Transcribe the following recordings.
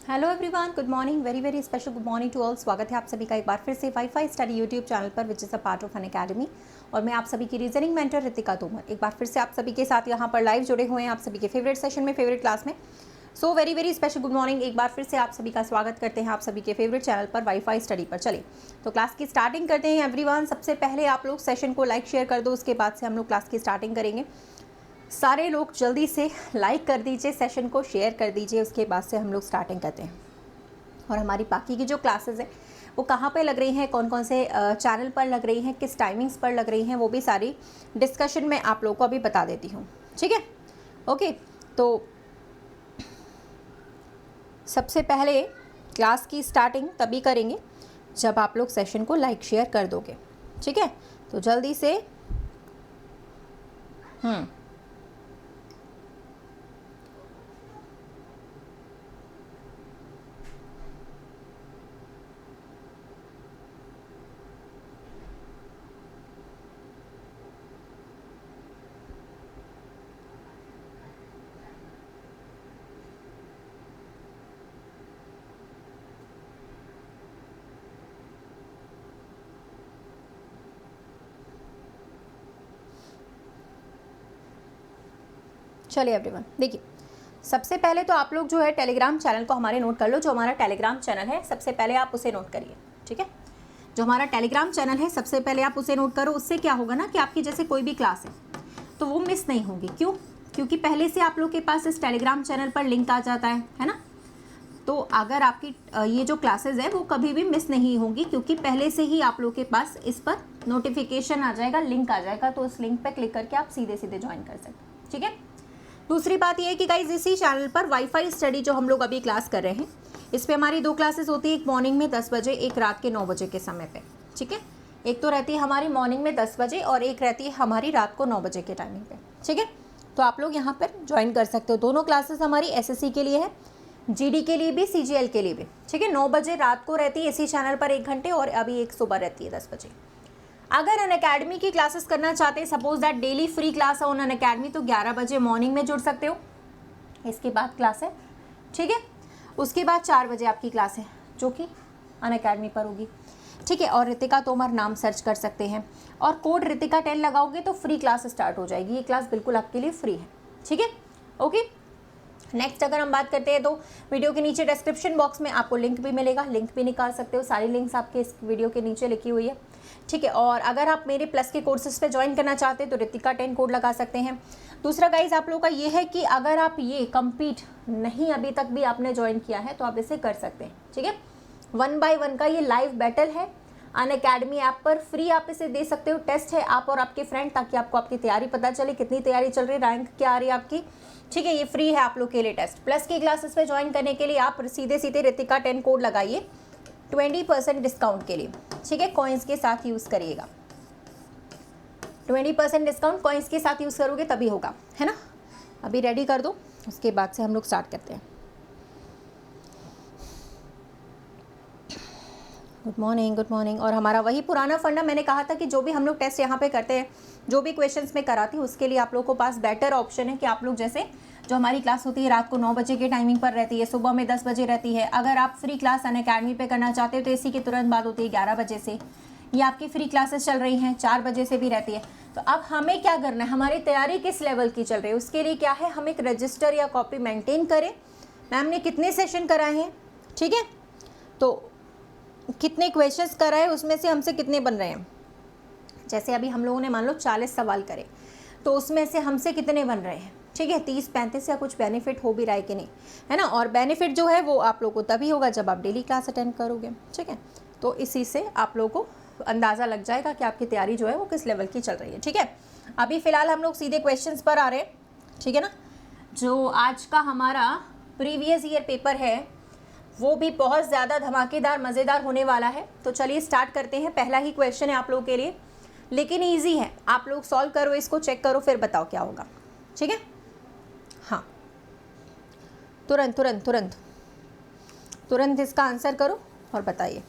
Hello everyone, good morning, very very special good morning to all. स्वागत है आप सभी का एक बार फिर से वाईफाई स्टडी यूट्यूब चैनल पर which is a part of an academy. और मैं आप सभी की रीजनिंग मेंटर रितिका तोमर एक बार फिर से आप सभी के साथ यहाँ पर लाइव जुड़े हुए हैं, आप सभी के फेवरेट सेशन में, फेवरेट क्लास में। So very very special good morning, एक बार फिर से आप सभी का स्वागत करते हैं आप सभी के फेवरेट चैनल पर वाईफाई स्टडी पर। चलिए तो क्लास की स्टार्टिंग करते हैं एवरीवन। सबसे पहले आप लोग सेशन को लाइक शेयर कर दो, उसके बाद से हम लोग क्लास की स्टार्टिंग करेंगे। सारे लोग जल्दी से लाइक कर दीजिए, सेशन को शेयर कर दीजिए, उसके बाद से हम लोग स्टार्टिंग करते हैं। और हमारी बाकी की जो क्लासेस हैं वो कहाँ पे लग रही हैं, कौन कौन से चैनल पर लग रही हैं, किस टाइमिंग्स पर लग रही हैं, वो भी सारी डिस्कशन में आप लोगों को अभी बता देती हूँ। ठीक है, ओके। तो सबसे पहले क्लास की स्टार्टिंग तभी करेंगे जब आप लोग सेशन को लाइक शेयर कर दोगे। ठीक है, तो जल्दी से चलिए एवरीवन, देखिए सबसे पहले तो आप लोग जो है टेलीग्राम चैनल को हमारे नोट कर लो। जो हमारा टेलीग्राम चैनल है सबसे पहले आप उसे नोट करिए। ठीक है, जो हमारा टेलीग्राम चैनल है सबसे पहले आप उसे नोट करो। उससे क्या होगा ना कि आपकी जैसे कोई भी क्लास है तो वो मिस नहीं होगी। क्यों? क्योंकि पहले से आप लोग के पास इस टेलीग्राम चैनल पर लिंक आ जाता है ना। तो अगर आपकी ये जो क्लासेस है वो कभी भी मिस नहीं होंगी, क्योंकि पहले से ही आप लोग के पास इस पर नोटिफिकेशन आ जाएगा, लिंक आ जाएगा। तो उस लिंक पर क्लिक करके आप सीधे सीधे ज्वाइन कर सकते हैं। ठीक है, दूसरी बात यह है कि गाइज इसी चैनल पर वाईफाई स्टडी जो हम लोग अभी क्लास कर रहे हैं, इस पे हमारी 2 क्लासेस होती है, एक मॉर्निंग में 10 बजे, एक रात के 9 बजे के समय पे। ठीक है, एक तो रहती है हमारी मॉर्निंग में 10 बजे और एक रहती है हमारी रात को 9 बजे के टाइमिंग पे। ठीक है, तो आप लोग यहाँ पर ज्वाइन कर सकते हो। दोनों क्लासेस हमारी एसएससी के लिए है, जीडी के लिए भी, सीजीएल के लिए भी। ठीक है, 9 बजे रात को रहती है इसी चैनल पर 1 घंटे, और अभी एक सुबह रहती है 10 बजे। अगर अनअकैडमी की क्लासेस करना चाहते हैं, suppose that daily free class है ऑन अनअकैडमी, तो 11 बजे मॉर्निंग में जुड़ सकते हो। इसके बाद क्लास है, ठीक है। उसके बाद 4 बजे आपकी क्लास है जो कि अनअकैडमी पर होगी। ठीक है, और रितिका तोमर नाम सर्च कर सकते हैं और कोड रितिका 10 लगाओगे तो फ्री क्लास स्टार्ट हो जाएगी। ये क्लास बिल्कुल आपके लिए फ्री है। ठीक है, ओके। नेक्स्ट अगर हम बात करते हैं तो वीडियो के नीचे डिस्क्रिप्शन बॉक्स में आपको लिंक भी मिलेगा, लिंक भी निकाल सकते हो। सारी लिंक्स आपके इस वीडियो के नीचे लिखी हुई है। ठीक है, और अगर आप मेरे प्लस के कोर्सेज पे ज्वाइन करना चाहते हैं तो रितिका 10 कोड लगा सकते हैं। दूसरा गाइज आप लोगों का ये है कि अगर आप ये कंप्लीट नहीं अभी तक भी आपने ज्वाइन किया है तो आप इसे कर सकते हैं। ठीक है, 1 by 1 का ये लाइव बैटल है अनअकैडमी ऐप पर, फ्री आप इसे दे सकते हो। टेस्ट है आप और आपके फ्रेंड, ताकि आपको आपकी तैयारी पता चले, कितनी तैयारी चल रही है, रैंक क्या आ रही है आपकी। ठीक है, ये फ्री है आप लोग के लिए टेस्ट। प्लस की क्लासेस पे ज्वाइन करने के लिए आप सीधे सीधे रितिका 10 कोड लगाइए 20% डिस्काउंट के लिए। ठीक है, कॉइन्स के साथ यूज़ करिएगा। 20% डिस्काउंट कॉइन्स के साथ यूज़ करोगे तभी होगा, है ना। अभी रेडी कर दो, उसके बाद से हम लोग स्टार्ट करते हैं। Good morning, good morning. और हमारा वही पुराना फंडा, मैंने कहा था कि जो भी हम लोग टेस्ट यहाँ पे करते हैं, जो भी क्वेश्चंस में कराती हूँ, उसके लिए आप लोगों को पास बेटर ऑप्शन है कि आप लोग जैसे जो हमारी क्लास होती है रात को 9 बजे के टाइमिंग पर रहती है, सुबह में 10 बजे रहती है। अगर आप फ्री क्लास अनअकैडमी पे करना चाहते हो तो इसी के तुरंत बाद होती है 11 बजे से। ये आपकी फ्री क्लासेस चल रही हैं 4 बजे से भी रहती है। तो अब हमें क्या करना है, हमारी तैयारी किस लेवल की चल रही है, उसके लिए क्या है, हम एक रजिस्टर या कॉपी मेंटेन करें। मैम ने कितने सेशन कराए हैं, ठीक है, तो कितने क्वेश्चंस कराए, उसमें से हमसे कितने बन रहे हैं। जैसे अभी हम लोगों ने मान लो 40 सवाल करे, तो उसमें से हमसे कितने बन रहे हैं। ठीक है, 30-35 या कुछ बेनिफिट हो भी रहा है कि नहीं, है ना। और बेनिफिट जो है वो आप लोगों को तभी होगा जब आप डेली क्लास अटेंड करोगे। ठीक है, तो इसी से आप लोगों को अंदाज़ा लग जाएगा कि आपकी तैयारी जो है वो किस लेवल की चल रही है। ठीक है, अभी फ़िलहाल हम लोग सीधे क्वेश्चंस पर आ रहे हैं। ठीक है ना, जो आज का हमारा प्रीवियस ईयर पेपर है वो भी बहुत ज़्यादा धमाकेदार मज़ेदार होने वाला है। तो चलिए स्टार्ट करते हैं। पहला ही क्वेश्चन है आप लोगों के लिए, लेकिन ईजी है, आप लोग सॉल्व करो, इसको चेक करो, फिर बताओ क्या होगा। ठीक है, हाँ, तुरंत तुरंत तुरंत तुरंत इसका आंसर करो और बताइए।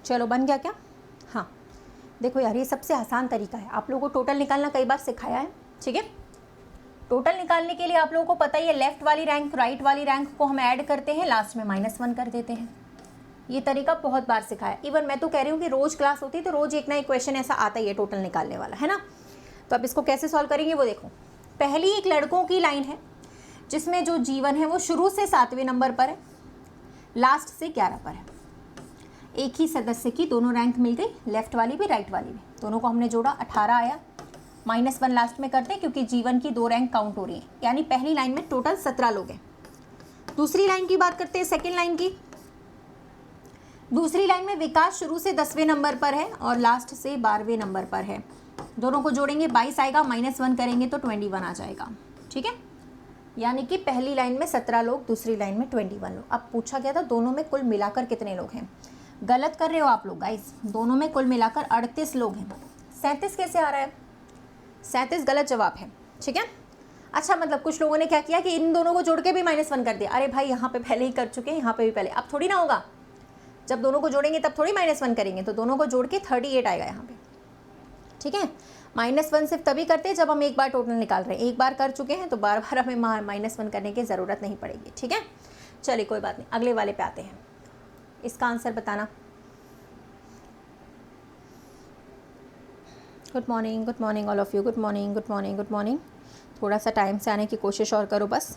चलो बन गया क्या? हाँ देखो यार, ये सबसे आसान तरीका है, आप लोगों को टोटल निकालना कई बार सिखाया है, ठीक है। टोटल निकालने के लिए आप लोगों को पता ही है, लेफ्ट वाली रैंक राइट वाली रैंक को हम ऐड करते हैं, लास्ट में -1 कर देते हैं। ये तरीका बहुत बार सिखाया, इवन मैं तो कह रही हूँ कि रोज़ क्लास होती है तो रोज़ एक ना एक क्वेश्चन ऐसा आता ही है टोटल निकालने वाला, है ना। तो अब इसको कैसे सॉल्व करेंगे वो देखो। पहली एक लड़कों की लाइन है जिसमें जो जीवन है वो शुरू से 7वें नंबर पर है, लास्ट से 11 पर है। एक ही सदस्य की दोनों रैंक मिल गई, लेफ्ट वाली भी राइट वाली भी, दोनों को हमने जोड़ा, 18 आया। -1 लास्ट में करते हैं क्योंकि जीवन की 2 रैंक काउंट हो रही हैं, यानी पहली लाइन में टोटल 17 लोग हैं। दूसरी लाइन की बात करते हैं, सेकेंड लाइन की। दूसरी लाइन में विकास शुरू से 10वें नंबर पर है और लास्ट से 12वें नंबर पर है। दोनों को जोड़ेंगे 22 आएगा, -1 करेंगे तो 21 आ जाएगा, ठीक है। यानी कि पहली लाइन में 17 लोग, दूसरी लाइन में 21 लोग। अब पूछा गया था दोनों में कुल मिलाकर कितने लोग हैं। गलत कर रहे हो आप लोग गाइस, दोनों में कुल मिलाकर 38 लोग हैं। 37 कैसे आ रहा है? 37 गलत जवाब है, ठीक है। अच्छा, मतलब कुछ लोगों ने क्या किया कि इन दोनों को जोड़ के भी -1 कर दिया। अरे भाई, यहाँ पे पहले ही कर चुके हैं, यहाँ पे भी पहले, अब थोड़ी ना होगा। जब दोनों को जोड़ेंगे तब थोड़ी -1 करेंगे, तो दोनों को जोड़ के 38 आएगा यहाँ पे, ठीक है। -1 सिर्फ तभी करते हैं जब हम एक बार टोटल निकाल रहे हैं, एक बार कर चुके हैं तो बार बार हमें -1 करने की ज़रूरत नहीं पड़ेगी, ठीक है। चलिए कोई बात नहीं, अगले वाले पे आते हैं। इसका आंसर बताना। Good morning all of you, good morning. थोड़ा सा टाइम से आने की कोशिश और करो, बस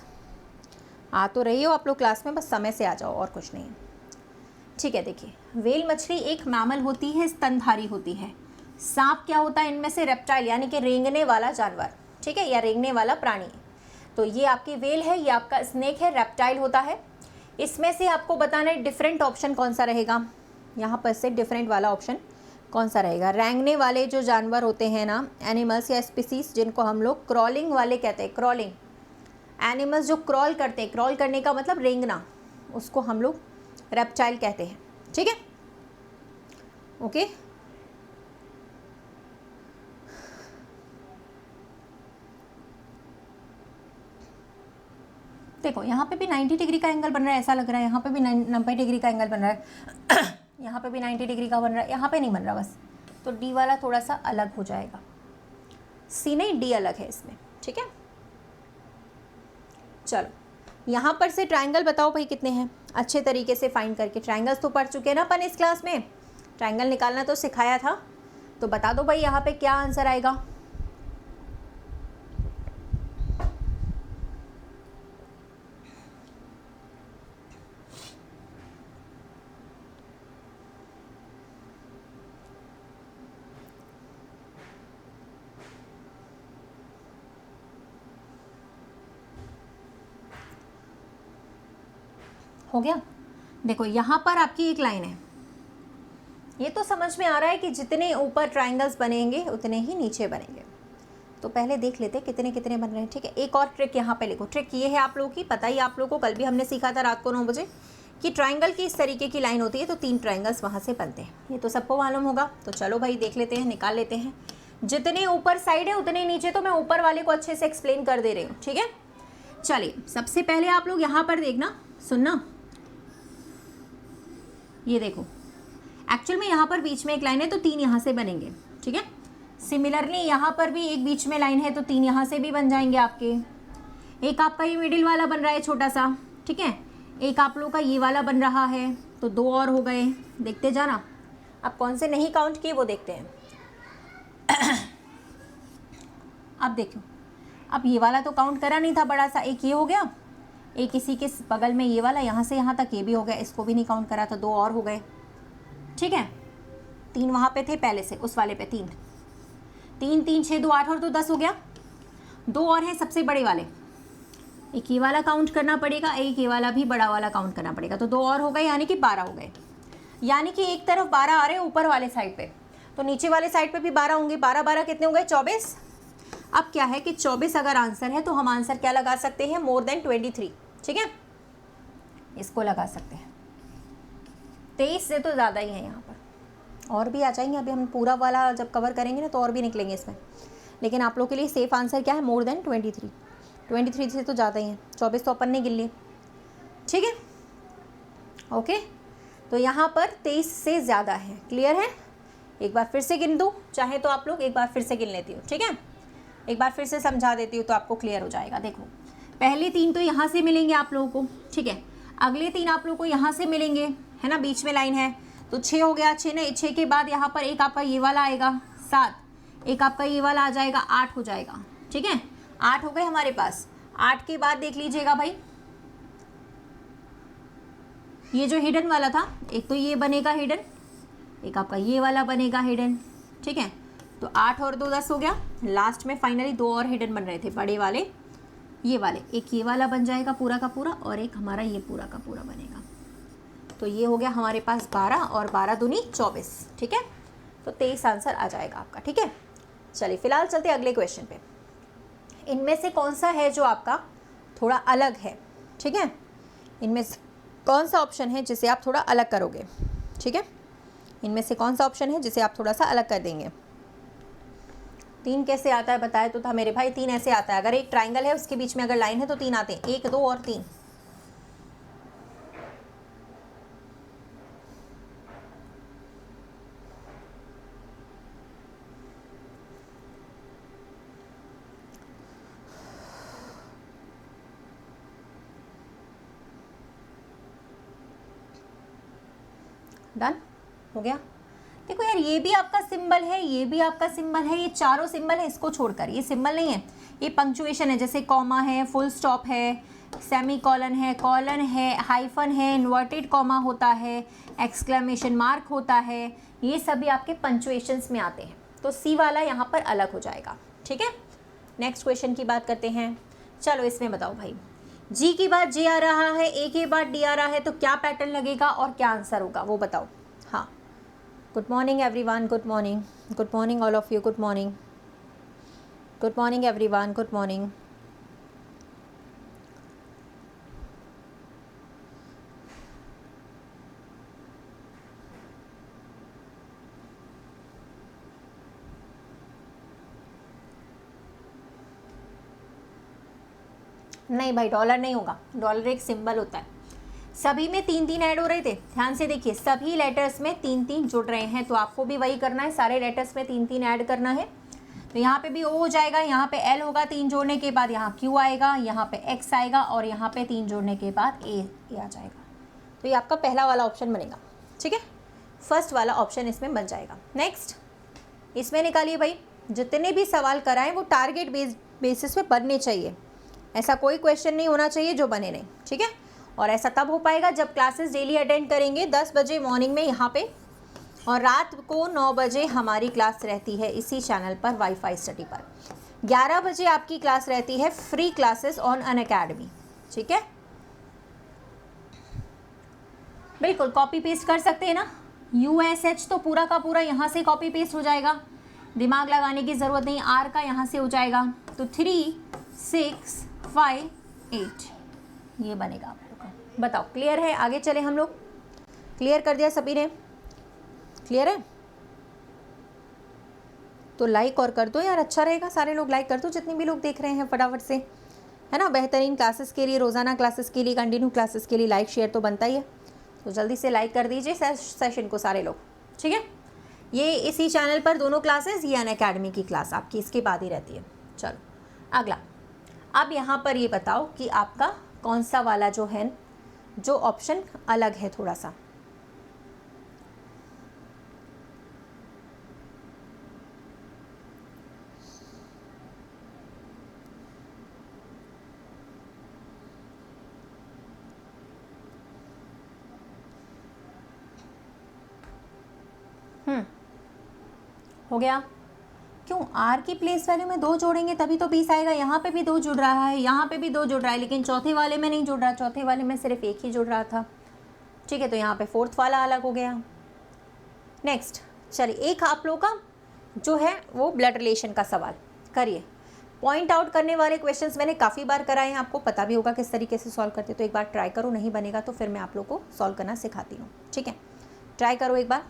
आ तो रही हो आप लोग क्लास में, बस समय से आ जाओ, और कुछ नहीं है, ठीक है। देखिए, व्हेल मछली एक मैमल होती है, स्तनधारी होती है। सांप क्या होता है इनमें से? रेप्टाइल, यानी कि रेंगने वाला जानवर, ठीक है, या रेंगने वाला प्राणी। तो ये आपकी व्हेल है, ये आपका स्नेक है, रेप्टाइल होता है। इसमें से आपको बताना है डिफरेंट ऑप्शन कौन सा रहेगा, यहाँ पर से डिफरेंट वाला ऑप्शन कौन सा रहेगा। रेंगने वाले जो जानवर होते हैं ना, एनिमल्स या स्पीसीज, जिनको हम लोग क्रॉलिंग वाले कहते हैं, क्रॉलिंग एनिमल्स जो क्रॉल करते हैं, क्रॉल करने का मतलब रेंगना, उसको हम लोग रेप्टाइल कहते हैं, ठीक है, ओके। देखो यहाँ पे भी 90 डिग्री का एंगल बन रहा है, ऐसा लग रहा है, यहाँ पे भी 90 डिग्री का एंगल बन रहा है यहाँ पे भी 90 डिग्री का बन रहा है, यहाँ पे नहीं बन रहा बस, तो डी वाला थोड़ा सा अलग हो जाएगा, सी नहीं डी अलग है इसमें, ठीक है। चलो यहाँ पर से ट्रायंगल बताओ भाई कितने हैं, अच्छे तरीके से फाइंड करके। ट्रायंगल्स तो पढ़ चुके हैं ना अपन इस क्लास में, ट्रायंगल निकालना तो सिखाया था, तो बता दो भाई यहाँ पे क्या आंसर आएगा। हो गया। देखो यहाँ पर आपकी एक लाइन है, ये तो समझ में आ रहा है कि जितने ऊपर ट्रायंगल्स बनेंगे उतने ही नीचे बनेंगे। तो पहले देख लेते हैं कितने कितने बन रहे हैं, ठीक है। एक और ट्रिक यहाँ पे लिखो, ट्रिक ये है आप लोगों की, पता ही आप लोगों को, कल भी हमने सीखा था रात को 9 बजे, कि ट्रायंगल की इस तरीके की लाइन होती है तो 3 ट्रायंगल्स वहाँ से बनते हैं, ये तो सबको मालूम होगा। तो चलो भाई देख लेते हैं, निकाल लेते हैं। जितने ऊपर साइड है उतने नीचे, तो मैं ऊपर वाले को अच्छे से एक्सप्लेन कर दे रही हूँ, ठीक है। चलिए सबसे पहले आप लोग यहाँ पर देखना, सुनना, ये देखो, एक्चुअल में यहाँ पर बीच में एक लाइन है तो 3 यहाँ से बनेंगे, ठीक है। सिमिलरली यहाँ पर भी एक बीच में लाइन है तो 3 यहाँ से भी बन जाएंगे आपके। एक आपका ये मिडिल वाला बन रहा है छोटा सा, ठीक है, एक आप लोगों का ये वाला बन रहा है, तो 2 और हो गए। देखते जाना, अब कौन से नहीं काउंट किए वो देखते हैं अब देखो, अब ये वाला तो काउंट करा नहीं था बड़ा सा, एक ये हो गया, एक इसी के बगल में ये वाला, यहाँ से यहाँ तक ये भी हो गया, इसको भी नहीं काउंट करा, तो 2 और हो गए, ठीक है। 3 वहाँ पे थे पहले से, उस वाले पे 3 3 6 2 8 और 2 10 हो गया। 2 और हैं सबसे बड़े वाले, एक ये वाला काउंट करना पड़ेगा, एक ये वाला भी बड़ा वाला काउंट करना पड़ेगा, तो 2 और हो गए, यानी कि 12 हो गए। यानी कि एक तरफ 12 आ रहे हैं ऊपर वाले साइड पे, तो नीचे वाले साइड पे भी 12 होंगे। 12 12 कितने हो गए? 24। अब क्या है कि 24 अगर आंसर है तो हम आंसर क्या लगा सकते हैं? मोर देन 23, ठीक है, इसको लगा सकते हैं। 23 से तो ज़्यादा ही है यहाँ पर, और भी आ जाएंगे, अभी हम पूरा वाला जब कवर करेंगे ना तो और भी निकलेंगे इसमें, लेकिन आप लोग के लिए सेफ आंसर क्या है? More than 23। 23 से तो ज़्यादा ही है, 24 तो अपन ने गिन लिए, ठीक है, ओके। तो यहाँ पर 23 से ज़्यादा है। क्लियर है? एक बार फिर से गिन दूँ, चाहे तो आप लोग एक बार फिर से गिन लेती हो, ठीक है? एक बार फिर से समझा देती हूँ तो आपको क्लियर हो जाएगा। देखो, पहले 3 तो यहाँ से मिलेंगे आप लोगों को, ठीक है? अगले 3 आप लोगों को यहाँ से मिलेंगे, है ना, बीच में लाइन है, तो 6 हो गया। 6 के बाद यहाँ पर एक आपका ये वाला आएगा 7, एक आपका ये वाला आ जाएगा 8 हो जाएगा, ठीक है? 8 हो गए हमारे पास। 8 के बाद देख लीजिएगा भाई, ये जो हिडन वाला था, एक तो ये बनेगा हिडन, एक आपका ये वाला बनेगा हिडन, ठीक है? तो 8 और 2 10 हो गया। लास्ट में फाइनली 2 और हिडन बन रहे थे, बड़े वाले ये वाले, एक ये वाला बन जाएगा पूरा का पूरा और एक हमारा ये पूरा का पूरा बनेगा। तो ये हो गया हमारे पास 12 और 12 दूनी 24, ठीक है? तो 23 आंसर आ जाएगा आपका, ठीक है? चलिए फिलहाल चलते अगले क्वेश्चन पे। इनमें से कौन सा है जो आपका थोड़ा अलग है, ठीक है? इनमें से कौन सा ऑप्शन है जिसे आप थोड़ा अलग करोगे, ठीक है? इनमें से कौन सा ऑप्शन है जिसे आप थोड़ा सा अलग कर देंगे? 3 कैसे आता है बताए तो था मेरे भाई। 3 ऐसे आता है, अगर एक ट्राइंगल है उसके बीच में अगर लाइन है तो 3 आते हैं, 1 2 और 3। डन हो गया। देखो यार, ये भी आपका सिंबल है, ये भी आपका सिंबल है, ये चारों सिंबल है, इसको छोड़कर ये सिंबल नहीं है, ये पंक्चुएशन है। जैसे कॉमा है, फुल स्टॉप है, सेमी कॉलन है, हाइफन है, इन्वर्टेड कॉमा होता है, एक्सक्लेमेशन मार्क होता है, ये सभी आपके पंक्चुएशंस में आते हैं। तो सी वाला यहाँ पर अलग हो जाएगा, ठीक है? नेक्स्ट क्वेश्चन की बात करते हैं। चलो इसमें बताओ भाई, जी की बाद जे आ रहा है, ए के बाद डी आ रहा है, तो क्या पैटर्न लगेगा और क्या आंसर होगा वो बताओ। हाँ, good morning everyone, good morning all of you, good morning everyone, good morning. नहीं भाई, डॉलर नहीं होगा, डॉलर एक सिंबल होता है। सभी में 3 ऐड हो रहे थे, ध्यान से देखिए, सभी लेटर्स में 3 जुड़ रहे हैं, तो आपको भी वही करना है, सारे लेटर्स में 3 ऐड करना है। तो यहाँ पे भी ओ हो जाएगा, यहाँ पे एल होगा, 3 जोड़ने के बाद यहाँ क्यू आएगा, यहाँ पे एक्स आएगा और यहाँ पे 3 जोड़ने के बाद ए आ जाएगा। तो ये आपका पहला वाला ऑप्शन बनेगा, ठीक है? फर्स्ट वाला ऑप्शन इसमें बन जाएगा। नेक्स्ट इसमें निकालिए भाई, जितने भी सवाल कराएं वो टारगेट बेसिस पे बनने चाहिए, ऐसा कोई क्वेश्चन नहीं होना चाहिए जो बने नहीं, ठीक है? और ऐसा तब हो पाएगा जब क्लासेस डेली अटेंड करेंगे 10 बजे मॉर्निंग में यहाँ पे, और रात को 9 बजे हमारी क्लास रहती है इसी चैनल पर वाईफाई स्टडी पर। 11 बजे आपकी क्लास रहती है फ्री क्लासेस ऑन अनअकैडमी, ठीक है? बिल्कुल कॉपी पेस्ट कर सकते हैं ना, USH तो पूरा का पूरा यहाँ से कॉपी पेस्ट हो जाएगा, दिमाग लगाने की ज़रूरत नहीं। R का यहाँ से हो जाएगा, तो 3 6 5 8 ये बनेगा आप लोग का। बताओ क्लियर है? आगे चले हम लोग। क्लियर कर दिया सभी ने? क्लियर है? तो लाइक और कर दो यार, अच्छा रहेगा, सारे लोग लाइक कर दो जितने भी लोग देख रहे हैं फटाफट से, है ना? बेहतरीन क्लासेस के लिए, रोज़ाना क्लासेस के लिए, कंटिन्यू क्लासेस के लिए लाइक शेयर तो बनता ही है, तो जल्दी से लाइक कर दीजिए सेशन को सारे लोग, ठीक है? ये इसी चैनल पर दोनों क्लासेस, ये अनअकैडमी की क्लास आपकी इसके बाद ही रहती है। चलो अगला, अब यहाँ पर ये बताओ कि आपका कौन सा वाला जो है, जो ऑप्शन अलग है थोड़ा सा। हो गया? क्यों? आर की प्लेस वैल्यू में 2 जोड़ेंगे तभी तो 20 आएगा। यहाँ पे भी 2 जुड़ रहा है, यहाँ पे भी 2 जुड़ रहा है, लेकिन चौथे वाले में नहीं जुड़ रहा, चौथे वाले में सिर्फ 1 ही जुड़ रहा था, ठीक है? तो यहाँ पे फोर्थ वाला अलग हो गया। नेक्स्ट चलिए, एक आप लोग का जो है वो ब्लड रिलेशन का सवाल करिए। पॉइंट आउट करने वाले क्वेश्चंस मैंने काफ़ी बार कराए हैं, आपको पता भी होगा किस तरीके से सॉल्व करते, तो एक बार ट्राई करो, नहीं बनेगा तो फिर मैं आप लोग को सॉल्व करना सिखाती हूँ, ठीक है? ट्राई करो एक बार।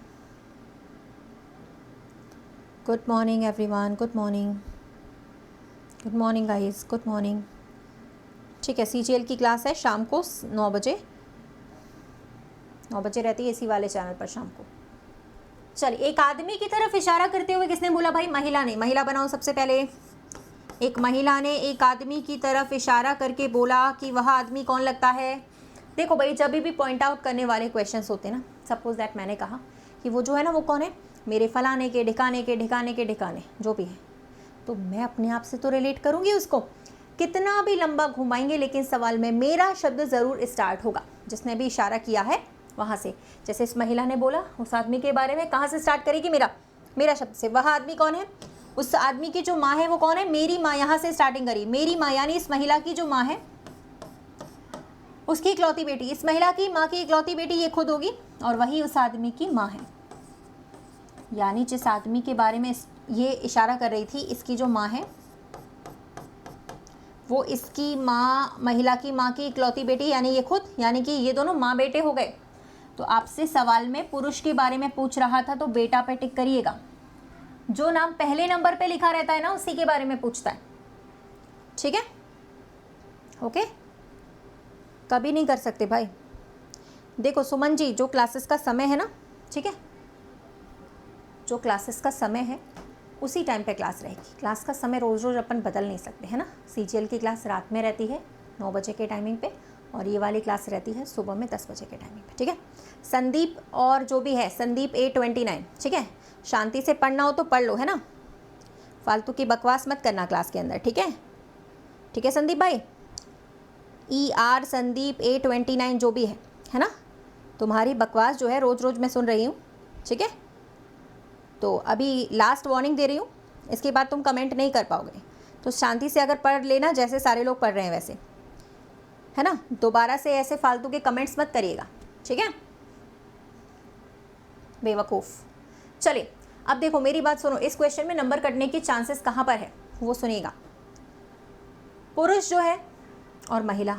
Good morning everyone, good morning guys, good morning, ठीक है? CGL की क्लास है शाम को 9 बजे, 9 बजे रहती है इसी वाले चैनल पर शाम को। चलिए, एक आदमी की तरफ इशारा करते हुए किसने बोला भाई? महिला ने। महिला बनाओ सबसे पहले। एक महिला ने एक आदमी की तरफ इशारा करके बोला कि वह आदमी कौन लगता है? देखो भाई, जब भी पॉइंट आउट करने वाले क्वेश्चंस होते हैं ना, सपोज दैट मैंने कहा कि वो जो है ना वो कौन है, मेरे फलाने के ढिकाने के ढिकाने के ढिकाने जो भी है, तो मैं अपने आप से तो रिलेट करूँगी उसको। कितना भी लंबा घुमाएंगे लेकिन सवाल में मेरा शब्द ज़रूर स्टार्ट होगा, जिसने भी इशारा किया है वहाँ से। जैसे इस महिला ने बोला उस आदमी के बारे में, कहाँ से स्टार्ट करेगी? मेरा शब्द से। वह आदमी कौन है? उस आदमी की जो माँ है वो कौन है? मेरी माँ। यहाँ से स्टार्टिंग करी, मेरी माँ, यानी इस महिला की जो माँ है उसकी इकलौती बेटी। इस महिला की माँ की इकलौती बेटी ये खुद होगी, और वही उस आदमी की माँ है। यानी जिस आदमी के बारे में ये इशारा कर रही थी, इसकी जो माँ है वो इसकी माँ, महिला की माँ की इकलौती बेटी, यानी ये खुद, यानी कि ये दोनों माँ बेटे हो गए। तो आपसे सवाल में पुरुष के बारे में पूछ रहा था तो बेटा पे टिक करिएगा। जो नाम पहले नंबर पे लिखा रहता है ना उसी के बारे में पूछता है, ठीक है? ओके, कभी नहीं कर सकते भाई। देखो सुमन जी, जो क्लासेस का समय है ना, ठीक है, जो क्लासेस का समय है उसी टाइम पे क्लास रहेगी। क्लास का समय रोज़ रोज़ अपन बदल नहीं सकते, है ना। CGL की क्लास रात में रहती है 9 बजे के टाइमिंग पे, और ये वाली क्लास रहती है सुबह में 10 बजे के टाइमिंग पे, ठीक है। संदीप और जो भी है, संदीप A29, ठीक है। शांति से पढ़ना हो तो पढ़ लो, है ना, फालतू की बकवास मत करना क्लास के अंदर, ठीक है? ठीक है संदीप भाई। ER संदीप A29 जो भी है ना, तुम्हारी बकवास जो है रोज़ रोज़ मैं सुन रही हूँ, ठीक है। तो अभी लास्ट वार्निंग दे रही हूँ, इसके बाद तुम कमेंट नहीं कर पाओगे। तो शांति से अगर पढ़ लेना जैसे सारे लोग पढ़ रहे हैं वैसे, है ना। दोबारा से ऐसे फालतू के कमेंट्स मत करिएगा, ठीक है, बेवकूफ़। चलिए अब देखो मेरी बात सुनो, इस क्वेश्चन में नंबर कटने की चांसेस कहाँ पर है वो सुनिएगा। पुरुष जो है और महिला,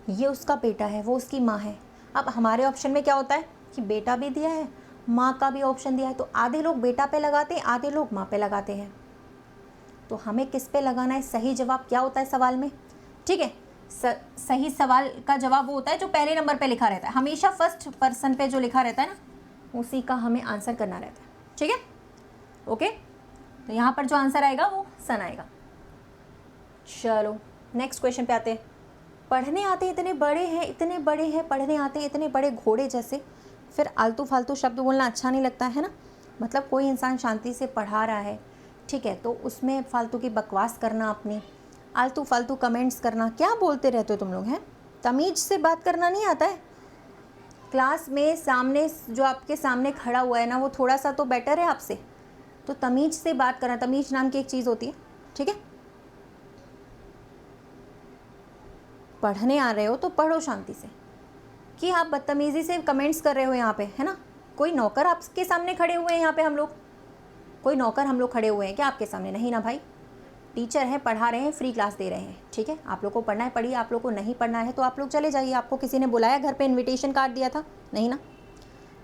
ये उसका बेटा है, वो उसकी माँ है। अब हमारे ऑप्शन में क्या होता है कि बेटा भी दिया है, माँ का भी ऑप्शन दिया है, तो आधे लोग बेटा पे लगाते हैं, आधे लोग माँ पे लगाते हैं। तो हमें किस पे लगाना है? सही जवाब क्या होता है सवाल में, ठीक है। सही सवाल का जवाब वो होता है जो पहले नंबर पे लिखा रहता है, हमेशा फर्स्ट पर्सन पे जो लिखा रहता है ना उसी का हमें आंसर करना रहता है, ठीक है। ओके, तो यहाँ पर जो आंसर आएगा वो सन आएगा। चलो नेक्स्ट क्वेश्चन पे आते हैं। पढ़ने आते इतने बड़े हैं, इतने बड़े हैं, पढ़ने आते हैं इतने बड़े घोड़े जैसे, फिर आलतू फालतू शब्द बोलना अच्छा नहीं लगता है ना। मतलब कोई इंसान शांति से पढ़ा रहा है, ठीक है, तो उसमें फालतू की बकवास करना, अपनी आलतू फालतू कमेंट्स करना, क्या बोलते रहते हो तुम लोग हैं? तमीज से बात करना नहीं आता है? क्लास में सामने जो आपके सामने खड़ा हुआ है ना वो थोड़ा सा तो बेटर है आपसे, तो तमीज से बात करना, तमीज नाम की एक चीज़ होती है, ठीक है। पढ़ने आ रहे हो तो पढ़ो शांति से, कि आप बदतमीज़ी से कमेंट्स कर रहे हो यहाँ पे, है ना। कोई नौकर आपके सामने खड़े हुए हैं यहाँ पे, हम लोग कोई नौकर हम लोग खड़े हुए हैं क्या आपके सामने? नहीं ना भाई, टीचर हैं, पढ़ा रहे हैं, फ्री क्लास दे रहे हैं, ठीक है। आप लोग को पढ़ना है पढ़िए, आप लोग को नहीं पढ़ना है तो आप लोग चले जाइए। आपको किसी ने बुलाया घर पे, इन्विटेशन कार्ड दिया था? नहीं ना।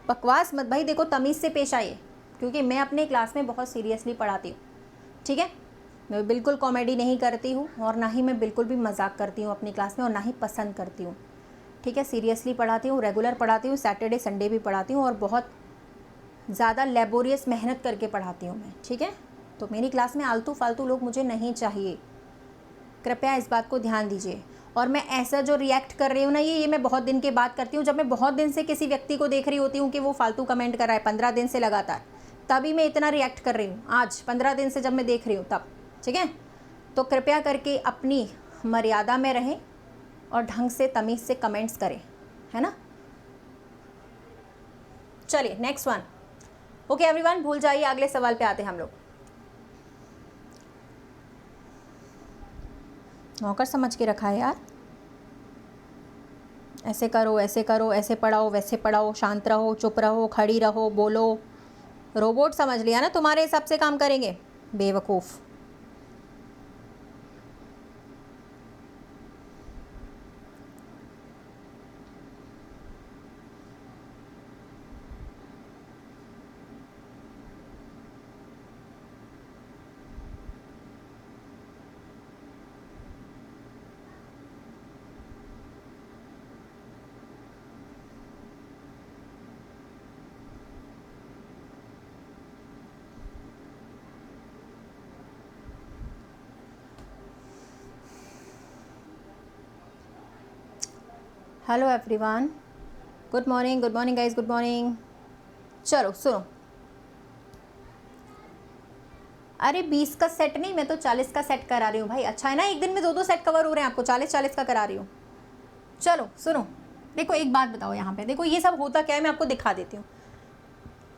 बकवास मत भाई, देखो तमीज़ से पेश आइए, क्योंकि मैं अपने क्लास में बहुत सीरियसली पढ़ाती हूँ, ठीक है। मैं बिल्कुल कॉमेडी नहीं करती हूँ और ना ही मैं बिल्कुल भी मजाक करती हूँ अपनी क्लास में, और ना ही पसंद करती हूँ, ठीक है। सीरियसली पढ़ाती हूँ, रेगुलर पढ़ाती हूँ, सैटरडे संडे भी पढ़ाती हूँ, और बहुत ज़्यादा लेबोरियस मेहनत करके पढ़ाती हूँ मैं, ठीक है। तो मेरी क्लास में आलतू फालतू लोग मुझे नहीं चाहिए, कृपया इस बात को ध्यान दीजिए। और मैं ऐसा जो रिएक्ट कर रही हूँ ना, ये मैं बहुत दिन के बाद करती हूँ, जब मैं बहुत दिन से किसी व्यक्ति को देख रही होती हूँ कि वो फालतू कमेंट कर रहा है 15 दिन से लगातार, तभी मैं इतना रिएक्ट कर रही हूँ। आज 15 दिन से जब मैं देख रही हूँ तब, ठीक है। तो कृपया करके अपनी मर्यादा में रहें और ढंग से तमीज़ से कमेंट्स करें, है ना। चलिए नेक्स्ट वन। ओके एवरीवन, भूल जाइए, अगले सवाल पे आते हैं हम लोग। नौकर समझ के रखा है यार, ऐसे करो ऐसे करो, ऐसे पढ़ाओ वैसे पढ़ाओ, शांत रहो चुप रहो खड़ी रहो बोलो, रोबोट समझ लिया ना, तुम्हारे हिसाब से काम करेंगे, बेवकूफ़। Hello everyone, good morning guys, good morning. चलो सुनो, अरे 20 का सेट नहीं, मैं तो 40 का सेट करा रही हूँ भाई। अच्छा है ना, एक दिन में 2 सेट कवर हो रहे हैं आपको, 40 का करा रही हूँ। चलो सुनो, देखो एक बात बताओ, यहाँ पे देखो ये सब होता क्या है, मैं आपको दिखा देती हूँ।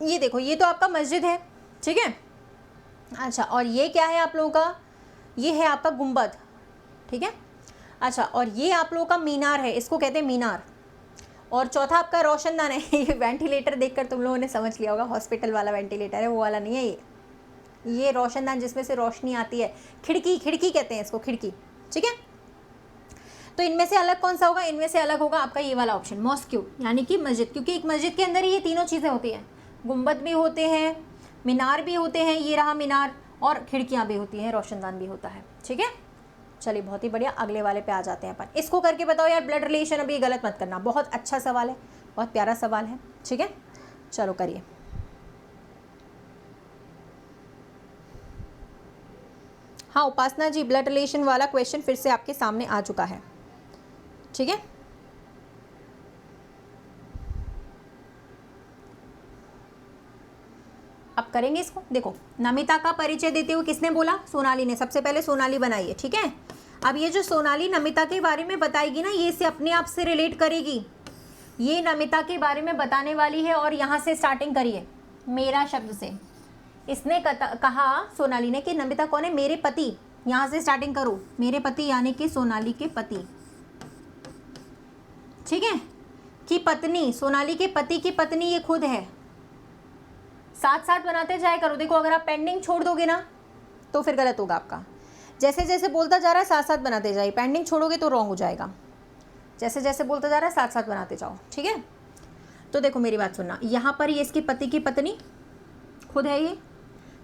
ये देखो, ये तो आपका मस्जिद है, ठीक है। अच्छा, और ये क्या है आप लोगों का, ये है आपका गुंबद, ठीक है। अच्छा, और ये आप लोगों का मीनार है, इसको कहते हैं मीनार। और चौथा आपका रोशनदान है। ये वेंटिलेटर देखकर तुम लोगों ने समझ लिया होगा, हॉस्पिटल वाला वेंटिलेटर है, वो वाला नहीं है ये रोशनदान जिसमें से रोशनी आती है। खिड़की कहते हैं इसको, खिड़की, ठीक है। तो इनमें से अलग कौन सा होगा, इनमें से अलग होगा आपका ये वाला ऑप्शन, मॉस्क्यू, यानी कि मस्जिद, क्योंकि एक मस्जिद के अंदर ये तीनों चीज़ें होती हैं, गुंबद भी होते हैं, मीनार भी होते हैं, ये रहा मीनार, और खिड़कियाँ भी होती हैं, रोशनदान भी होता है, ठीक है। चलिए बहुत ही बढ़िया, अगले वाले पे आ जाते हैं अपन। इसको करके बताओ यार, ब्लड रिलेशन, अभी गलत मत करना, बहुत अच्छा सवाल है, बहुत प्यारा सवाल है, ठीक है। चलो करिए। हाँ उपासना जी, ब्लड रिलेशन वाला क्वेश्चन फिर से आपके सामने आ चुका है, ठीक है। अब करेंगे इसको। देखो, नमिता का परिचय देते हुए किसने बोला, सोनाली ने। सबसे पहले सोनाली बनाइए, ठीक है। अब ये जो सोनाली नमिता के बारे में बताएगी ना, ये से अपने आप से रिलेट करेगी, ये नमिता के बारे में बताने वाली है। और यहाँ से स्टार्टिंग करिए, मेरा शब्द से। इसने कहा सोनाली ने कि नमिता कौन है, मेरे पति। यहाँ से स्टार्टिंग करो, मेरे पति यानी कि सोनाली के पति, ठीक है। कि पत्नी, सोनाली के पति की पत्नी ये खुद है। साथ साथ बनाते जाया करो। देखो अगर आप पेंडिंग छोड़ दोगे ना तो फिर गलत होगा आपका। जैसे जैसे बोलता जा रहा है साथ साथ बनाते जाइए, पेंडिंग छोड़ोगे तो रॉन्ग हो जाएगा। जैसे जैसे बोलता जा रहा है साथ साथ बनाते जाओ, ठीक है। तो देखो मेरी बात सुनना, यहाँ पर ये इसके पति की पत्नी खुद है, ये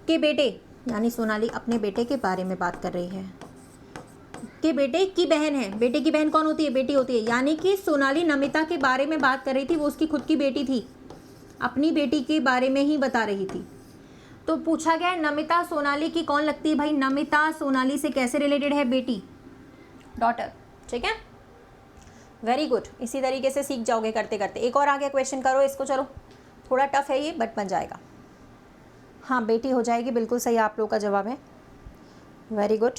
के बेटे, यानी सोनाली अपने बेटे के बारे में बात कर रही है, कि बेटे की बहन है। बेटे की बहन कौन होती है, बेटी होती है। यानी कि सोनाली नमिता के बारे में बात कर रही थी, वो उसकी खुद की बेटी थी, अपनी बेटी के बारे में ही बता रही थी। तो पूछा गया है नमिता सोनाली की कौन लगती है भाई, नमिता सोनाली से कैसे रिलेटेड है, बेटी, डॉटर, ठीक है। वेरी गुड, इसी तरीके से सीख जाओगे करते करते। एक और आगे क्वेश्चन करो इसको, चलो थोड़ा टफ है ये बट बन जाएगा। हाँ बेटी हो जाएगी, बिल्कुल सही आप लोगों का जवाब है, वेरी गुड।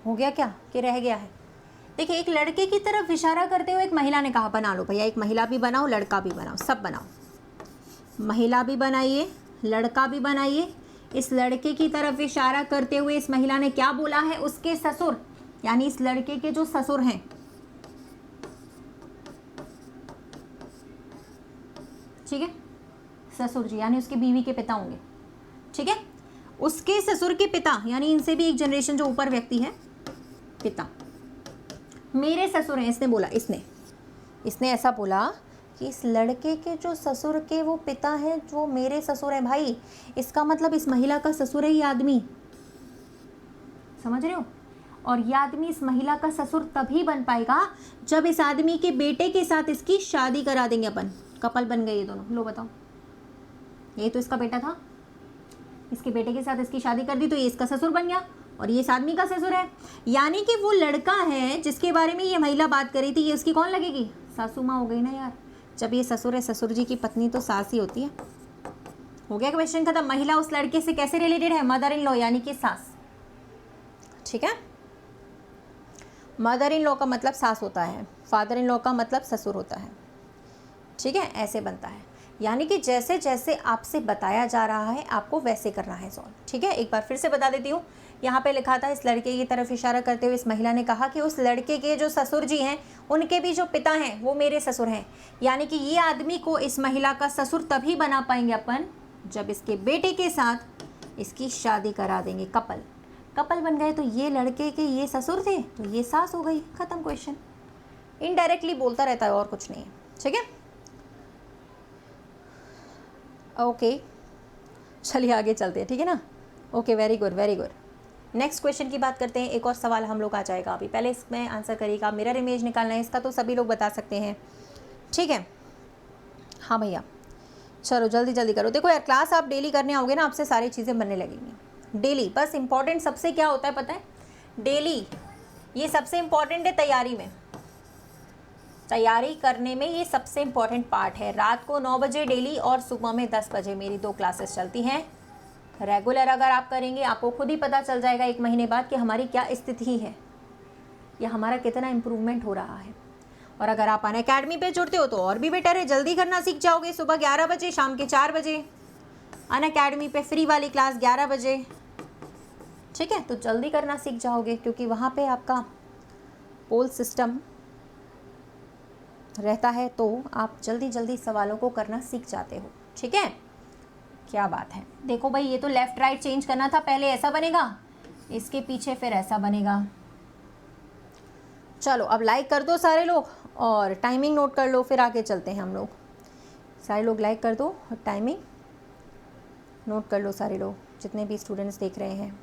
हो गया क्या कि रह गया है। देखिए, एक लड़के की तरफ इशारा करते हुए एक महिला ने कहा, बना लो भैया, एक महिला भी बनाओ, लड़का भी बनाओ, सब बनाओ। महिला भी बनाइए, लड़का भी बनाइए। इस लड़के की तरफ इशारा करते हुए इस महिला ने क्या बोला है, उसके ससुर, यानी इस लड़के के जो ससुर हैं, ठीक है, ससुर जी यानी उसकी बीवी के पिता होंगे, ठीक है। उसके ससुर के पिता यानी इनसे भी एक जनरेशन जो ऊपर व्यक्ति है, पिता, मेरे ससुर हैं, इसने बोला, इसने ऐसा बोला कि इस लड़के के जो ससुर के वो पिता हैं, जो मेरे ससुर हैं। भाई इसका मतलब इस महिला का ससुर है ये आदमी, समझ रहे हो। और ये आदमी इस महिला का ससुर तभी बन पाएगा जब इस आदमी के बेटे के साथ इसकी शादी करा देंगे अपन, कपल बन गए ये दोनों। लो बताओ, ये तो इसका बेटा था, इसके बेटे के साथ इसकी शादी कर दी तो ये इसका ससुर बन गया और ये इस आदमी का ससुर है। यानी कि वो लड़का है जिसके बारे में ये महिला बात कर रही थी, ये उसकी कौन लगेगी, सासू माँ हो गई ना यार। जब ये ससुर है, ससुर जी की पत्नी तो सास ही होती है। हो गया क्वेश्चन खत्म। महिला उस लड़के से कैसे रिलेटेड है, मदर इन लॉ यानी कि सास, ठीक है। मदर इन लॉ का मतलब सास होता है, फादर इन लॉ का मतलब ससुर होता है, ठीक है। ऐसे बनता है, यानी कि जैसे जैसे आपसे बताया जा रहा है आपको वैसे करना है सॉल्व, ठीक है। एक बार फिर से बता देती हूँ, यहाँ पे लिखा था इस लड़के की तरफ इशारा करते हुए इस महिला ने कहा कि उस लड़के के जो ससुर जी हैं उनके भी जो पिता हैं वो मेरे ससुर हैं। यानी कि ये आदमी को इस महिला का ससुर तभी बना पाएंगे अपन जब इसके बेटे के साथ इसकी शादी करा देंगे, कपल बन गए। तो ये लड़के के ये ससुर थे तो ये सास हो गई, ख़त्म क्वेश्चन। इनडायरेक्टली बोलता रहता है और कुछ नहीं है, ठीक है। ओके चलिए आगे चलते हैं, ठीक है ना। Okay very good very good. Next question की बात करते हैं। एक और सवाल हम लोग आ जाएगा अभी, पहले इसमें आंसर करिएगा। मिरर इमेज निकालना है, इसका तो सभी लोग बता सकते हैं, ठीक है। हाँ भैया चलो जल्दी जल्दी करो। देखो यार क्लास आप डेली करने आओगे ना, आपसे सारी चीज़ें बनने लगेंगी डेली। बस इंपॉर्टेंट सबसे क्या होता है पता है, डेली, ये सबसे इम्पॉर्टेंट है तैयारी में, तैयारी करने में ये सबसे इम्पॉर्टेंट पार्ट है। रात को 9 बजे डेली और सुबह में 10 बजे मेरी 2 क्लासेस चलती हैं रेगुलर। अगर आप करेंगे आपको खुद ही पता चल जाएगा 1 महीने बाद कि हमारी क्या स्थिति है या हमारा कितना इम्प्रूवमेंट हो रहा है। और अगर आप अनअकैडमी पे जुड़ते हो तो और भी बेटर है, जल्दी करना सीख जाओगे। सुबह 11 बजे, शाम के 4 बजे, अनअकैडमी पे फ्री वाली क्लास 11 बजे, ठीक है। तो जल्दी करना सीख जाओगे क्योंकि वहाँ पे आपका पोल सिस्टम रहता है, तो आप जल्दी जल्दी सवालों को करना सीख जाते हो, ठीक है। क्या बात है। देखो भाई ये तो लेफ़्ट राइट चेंज करना था, पहले ऐसा बनेगा, इसके पीछे फिर ऐसा बनेगा। चलो अब लाइक कर दो सारे लोग और टाइमिंग नोट कर लो, फिर आगे चलते हैं हम लोग। सारे लोग लाइक कर दो और टाइमिंग नोट कर लो सारे लोग, जितने भी स्टूडेंट्स देख रहे हैं।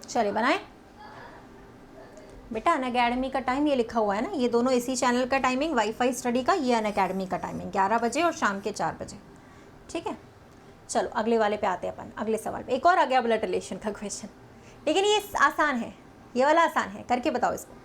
चलिए बनाएं बेटा। अनअकैडमी का टाइम ये लिखा हुआ है ना, ये दोनों इसी चैनल का टाइमिंग, वाईफाई स्टडी का, ये अनअकैडमी का टाइमिंग 11 बजे और शाम के 4 बजे, ठीक है। चलो अगले वाले पे आते हैं अपन, अगले सवाल पे। एक और आ गया ब्लड रिलेशन का क्वेश्चन, लेकिन ये आसान है, ये वाला आसान है, करके बताओ इसको।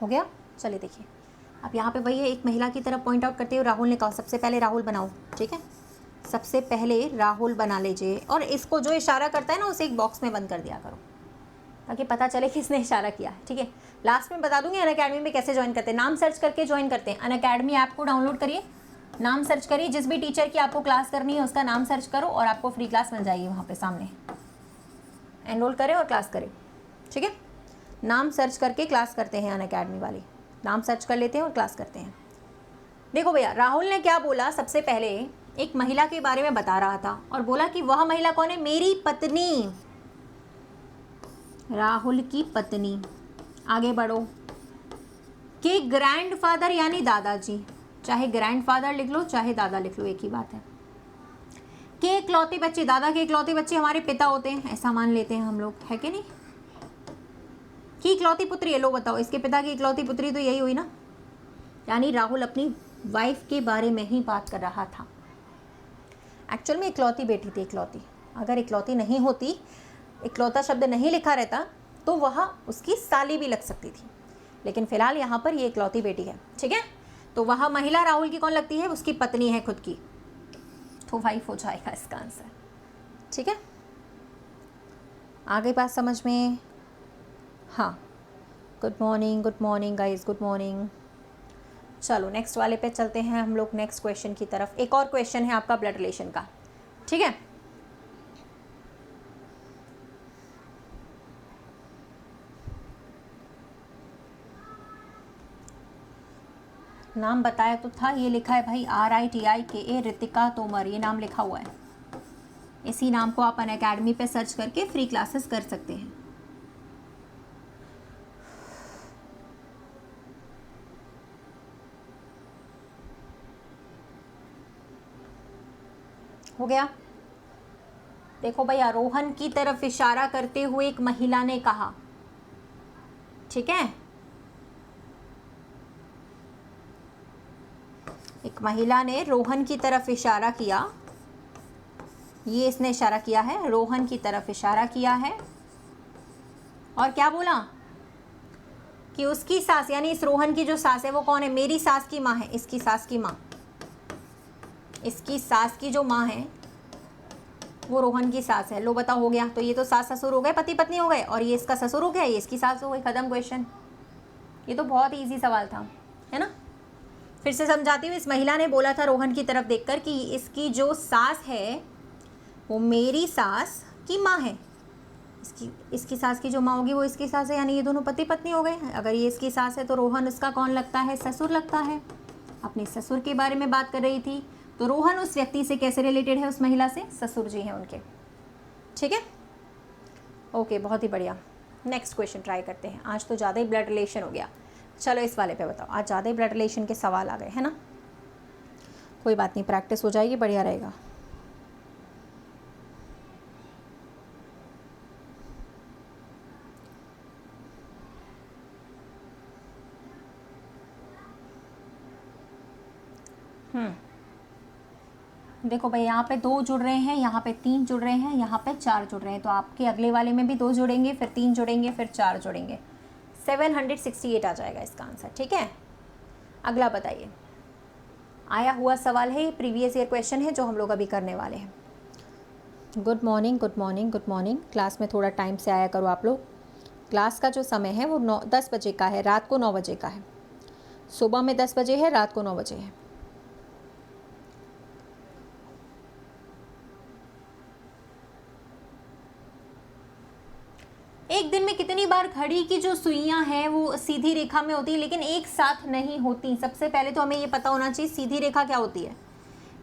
हो गया। चलिए देखिए अब यहाँ पे वही है, एक महिला की तरफ पॉइंट आउट करते हुए राहुल ने कहा सबसे पहले राहुल बनाओ, ठीक है। सबसे पहले राहुल बना लीजिए और इसको जो इशारा करता है ना उसे एक बॉक्स में बंद कर दिया करो ताकि पता चले किसने इशारा किया है, ठीक है। लास्ट में बता दूंगी अनअकैडमी में कैसे ज्वाइन करते हैं, नाम सर्च करके ज्वाइन करते हैं। अनअकैडमी ऐप को डाउनलोड करिए, नाम सर्च करिए, जिस भी टीचर की आपको क्लास करनी है उसका नाम सर्च करो और आपको फ्री क्लास मिल जाएगी वहाँ पे सामने। एनरोल करें और क्लास करें, ठीक है। नाम सर्च करके क्लास करते हैं, अनअकैडमी वाली नाम सर्च कर लेते हैं और क्लास करते हैं। देखो भैया राहुल ने क्या बोला, सबसे पहले एक महिला के बारे में बता रहा था और बोला कि वह महिला कौन है, मेरी पत्नी, राहुल की पत्नी। आगे बढ़ो कि ग्रैंडफादर यानी दादाजी, चाहे ग्रैंडफादर लिख लो चाहे दादा लिख लो, एक ही बात है। के इकलौते बच्चे, दादा के इकलौते बच्चे हमारे पिता होते हैं, ऐसा मान लेते हैं हम लोग, है कि नहीं। की इकलौती पुत्री है, लो बताओ इसके पिता की इकलौती पुत्री तो यही हुई ना, यानी राहुल अपनी वाइफ के बारे में ही बात कर रहा था। एक्चुअल में इकलौती बेटी थी, इकलौती, अगर इकलौती नहीं होती, इकलौता शब्द नहीं लिखा रहता तो वह उसकी साली भी लग सकती थी, लेकिन फिलहाल यहाँ पर ये इकलौती बेटी है, ठीक है। तो वह महिला राहुल की कौन लगती है, उसकी पत्नी है खुद की, तो वाइफ हो जाएगा इसका आंसर, ठीक है। आगे बात समझ में, हाँ। Good morning guys, good morning. चलो नेक्स्ट वाले पे चलते हैं हम लोग, नेक्स्ट क्वेश्चन की तरफ। एक और क्वेश्चन है आपका ब्लड रिलेशन का, ठीक है। नाम बताया तो था, ये लिखा है भाई RITIKA, रितिका तोमर, ये नाम लिखा हुआ है। इसी नाम को आप अनअकैडमी पे सर्च करके फ्री क्लासेस कर सकते हैं। हो गया। देखो भैया, रोहन की तरफ इशारा करते हुए एक महिला ने कहा, ठीक है, एक महिला ने रोहन की तरफ इशारा किया, ये इसने इशारा किया है, रोहन की तरफ इशारा किया है, और क्या बोला कि उसकी सास, यानी इस रोहन की जो सास है वो कौन है, मेरी सास की माँ है, इसकी सास की माँ, इसकी सास की जो माँ है वो रोहन की सास है। लो बताओ, हो गया। तो ये तो सास ससुर हो गए, पति पत्नी हो गए, और ये इसका ससुर हो गया, ये इसकी सास हो गई, खत्म क्वेश्चन। ये तो बहुत इजी सवाल था, है ना। फिर से समझाती हूँ। इस महिला ने बोला था रोहन की तरफ देखकर कि इसकी जो सास है वो मेरी सास की माँ है, इसकी सास की जो माँ होगी वो इसकी सास है, यानी ये दोनों पति पत्नी हो गए। अगर ये इसकी सास है तो रोहन उसका कौन लगता है, ससुर लगता है। अपने ससुर के बारे में बात कर रही थी, तो रोहन उस व्यक्ति से कैसे रिलेटेड है, उस महिला से, ससुर जी हैं उनके, ठीक है। ओके, बहुत ही बढ़िया। नेक्स्ट क्वेश्चन ट्राई करते हैं। आज तो ज़्यादा ही ब्लड रिलेशन हो गया। चलो इस वाले पे बताओ, आज ज़्यादा ही ब्लड रिलेशन के सवाल आ गए, है ना। कोई बात नहीं, प्रैक्टिस हो जाएगी, बढ़िया रहेगा। देखो भाई, यहाँ पे 2 जुड़ रहे हैं, यहाँ पे 3 जुड़ रहे हैं, यहाँ पे 4 जुड़ रहे हैं, तो आपके अगले वाले में भी 2 जुड़ेंगे, फिर 3 जुड़ेंगे, फिर 4 जुड़ेंगे, 768 आ जाएगा इसका आंसर, ठीक है। अगला बताइए। आया हुआ सवाल है, ये प्रीवियस ईयर क्वेश्चन है जो हम लोग अभी करने वाले हैं। Good morning, good morning, good morning. Class में थोड़ा टाइम से आया करो आप लोग। क्लास का जो समय है वो 10 बजे का है, रात को 9 बजे का है। सुबह में 10 बजे है, रात को 9 बजे है। एक दिन में कितनी बार घड़ी की जो सुइयां हैं वो सीधी रेखा में होती है, लेकिन एक साथ नहीं होती। सबसे पहले तो हमें ये पता होना चाहिए सीधी रेखा क्या होती है।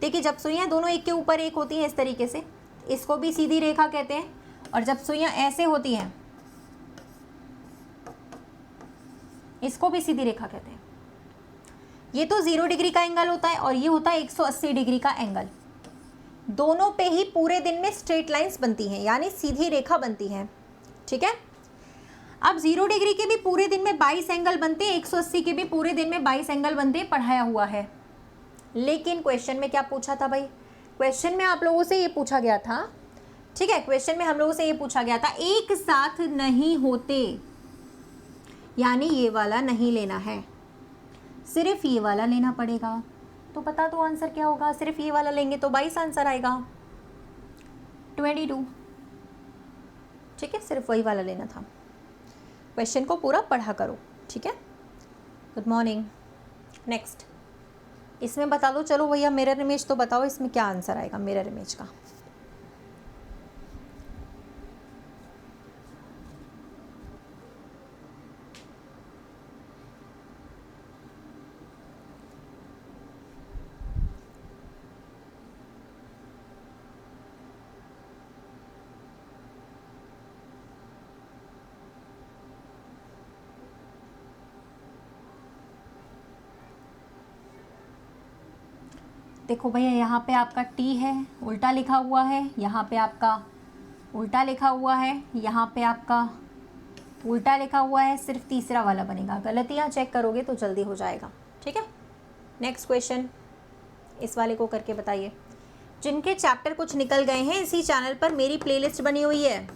देखिए, जब सुइयां दोनों एक के ऊपर एक होती हैं इस तरीके से, इसको भी सीधी रेखा कहते हैं, और जब सुइयां ऐसे होती हैं इसको भी सीधी रेखा कहते हैं। ये तो 0 डिग्री का एंगल होता है और ये होता है 180 डिग्री का एंगल। दोनों पे ही पूरे दिन में स्ट्रेट लाइंस बनती हैं, यानी सीधी रेखा बनती है, ठीक है। अब 0 डिग्री के भी पूरे दिन में 22 एंगल बनते हैं, 180 के भी पूरे दिन में 22 एंगल बनते हैं, पढ़ाया हुआ है। लेकिन क्वेश्चन में क्या पूछा था भाई, क्वेश्चन में आप लोगों से ये पूछा गया था, ठीक है, क्वेश्चन में हम लोगों से ये पूछा गया था एक साथ नहीं होते, यानी ये वाला नहीं लेना है, सिर्फ ये वाला लेना पड़ेगा। तो बता दो आंसर क्या होगा। सिर्फ ये वाला लेंगे तो 22 आंसर आएगा, 22, ठीक है। सिर्फ वही वाला लेना था। क्वेश्चन को पूरा पढ़ा करो, ठीक है। Good morning. नेक्स्ट, इसमें बता दो, चलो भैया मिरर इमेज तो बताओ, इसमें क्या आंसर आएगा मिरर इमेज का। देखो भैया, यहाँ पे आपका टी है, उल्टा लिखा हुआ है, यहाँ पे आपका उल्टा लिखा हुआ है, यहाँ पे आपका उल्टा लिखा हुआ है, सिर्फ तीसरा वाला बनेगा। गलतियाँ चेक करोगे तो जल्दी हो जाएगा, ठीक है। नेक्स्ट क्वेश्चन, इस वाले को करके बताइए। जिनके चैप्टर कुछ निकल गए हैं, इसी चैनल पर मेरी प्लेलिस्ट बनी हुई है।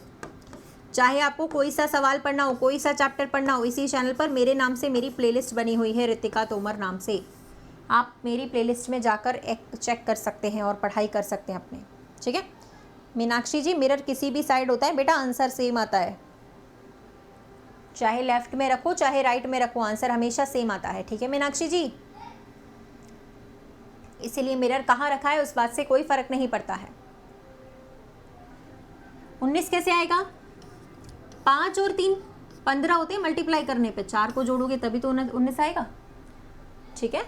चाहे आपको कोई सा सवाल पढ़ना हो, कोई सा चैप्टर पढ़ना हो, इसी चैनल पर मेरे नाम से मेरी प्लेलिस्ट बनी हुई है, रितिका तोमर नाम से। आप मेरी प्लेलिस्ट में जाकर एक चेक कर सकते हैं और पढ़ाई कर सकते हैं अपने, ठीक है। मीनाक्षी जी, मिरर किसी भी साइड होता है बेटा, आंसर सेम आता है। चाहे लेफ्ट में रखो चाहे राइट में रखो, आंसर हमेशा सेम आता है, ठीक है मीनाक्षी जी। इसीलिए मिरर कहाँ रखा है उस बात से कोई फर्क नहीं पड़ता है। 19 कैसे आएगा, 5 और 3 15 होते हैं, मल्टीप्लाई करने पे 4 को जोड़ोगे तभी तो 19 आएगा, ठीक है।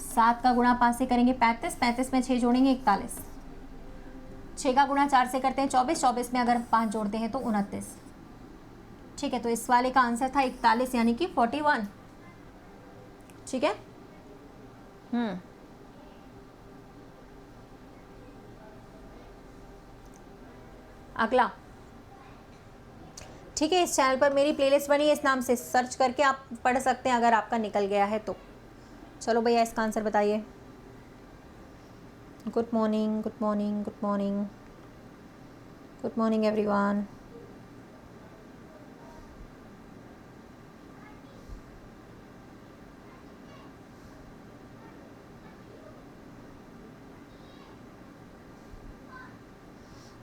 7 का गुणा 5 से करेंगे 35, 35 में 6 जोड़ेंगे 41, 6 का गुणा 4 से करते हैं 24, 24 में अगर 5 जोड़ते हैं तो 29, ठीक है। तो इस वाले का आंसर था 41, यानी कि 41, ठीक है। अगला, ठीक है, इस चैनल पर मेरी प्लेलिस्ट बनी है, इस नाम से सर्च करके आप पढ़ सकते हैं अगर आपका निकल गया है तो। चलो भैया इसका आंसर बताइए। Good morning, good morning, good morning, good morning everyone.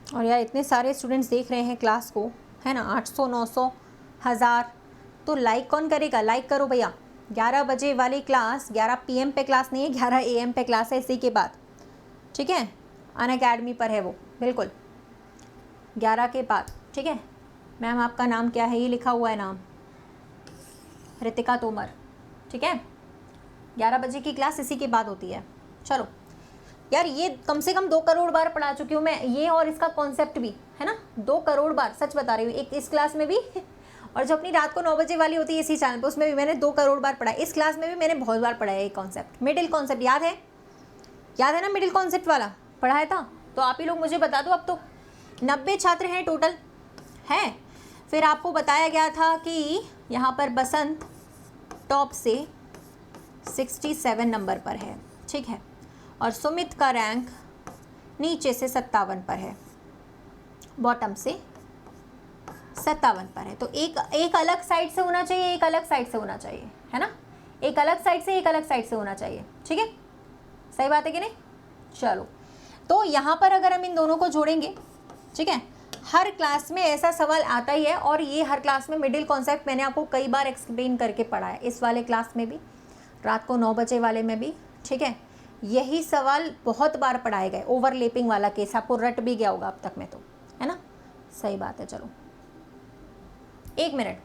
और यार इतने सारे स्टूडेंट्स देख रहे हैं क्लास को, है ना, 800, 900, 1000, तो लाइक कौन करेगा? लाइक करो भैया। 11 बजे वाली क्लास, 11 PM पे क्लास नहीं है, 11 AM पे क्लास है इसी के बाद, ठीक है, अनअकैडमी पर है वो, बिल्कुल 11 के बाद, ठीक है। मैम आपका नाम क्या है? ये लिखा हुआ है नाम, रितिका तोमर, ठीक है। 11 बजे की क्लास इसी के बाद होती है। चलो यार, ये कम से कम 2 करोड़ बार पढ़ा चुकी हूँ मैं, ये और इसका कॉन्सेप्ट भी, है ना, 2 करोड़ बार, सच बता रही हूँ। एक इस क्लास में भी और जो अपनी रात को 9 बजे वाली होती है इसी चैनल पे, उसमें भी मैंने 2 करोड़ बार पढ़ा है। इस क्लास में भी मैंने बहुत बार पढ़ा है ये कॉन्सेप्ट, मिडिल कॉन्सेप्ट, याद है? याद है ना, मिडिल कॉन्सेप्ट वाला पढ़ाया था। तो आप ही लोग मुझे बता दो, अब तो 90 छात्र हैं टोटल, हैं। फिर आपको बताया गया था कि यहाँ पर बसंत टॉप से 67 नंबर पर है, ठीक है, और सुमित का रैंक नीचे से 57 पर है, बॉटम से 57 पर है। तो एक अलग साइड से होना चाहिए, एक अलग साइड से होना चाहिए, है ना, एक अलग साइड से, एक अलग साइड से होना चाहिए, ठीक है, सही बात है कि नहीं? चलो, तो यहाँ पर अगर हम इन दोनों को जोड़ेंगे, ठीक है, हर क्लास में ऐसा सवाल आता ही है, और ये हर क्लास में मिडिल कॉन्सेप्ट मैंने आपको कई बार एक्सप्लेन करके पढ़ा है, इस वाले क्लास में भी, रात को 9 बजे वाले में भी, ठीक है। यही सवाल बहुत बार पढ़ाए गए, ओवरलैपिंग वाला केस आपको रट भी गया होगा अब तक में, तो है ना, सही बात है। चलो 1 मिनट,